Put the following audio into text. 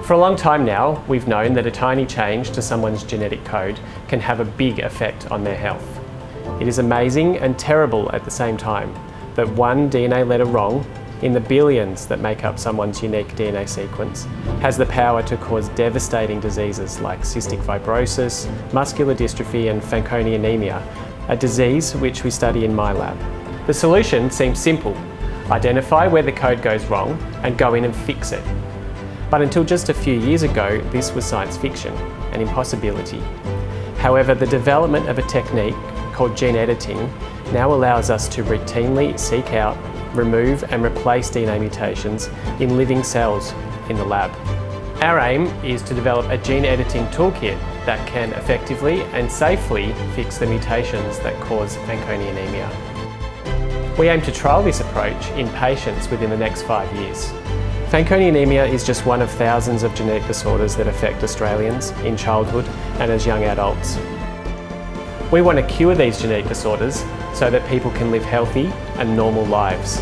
For a long time now, we've known that a tiny change to someone's genetic code can have a big effect on their health. It is amazing and terrible at the same time that one DNA letter wrong in the billions that make up someone's unique DNA sequence has the power to cause devastating diseases like cystic fibrosis, muscular dystrophy and Fanconi Anaemia, a disease which we study in my lab. The solution seems simple: identify where the code goes wrong and go in and fix it. But until just a few years ago, this was science fiction, an impossibility. However, the development of a technique called gene editing now allows us to routinely seek out, remove and replace DNA mutations in living cells in the lab. Our aim is to develop a gene editing toolkit that can effectively and safely fix the mutations that cause Fanconi anemia. We aim to trial this approach in patients within the next 5 years. Fanconi anemia is just one of thousands of genetic disorders that affect Australians in childhood and as young adults. We want to cure these genetic disorders so that people can live healthy and normal lives.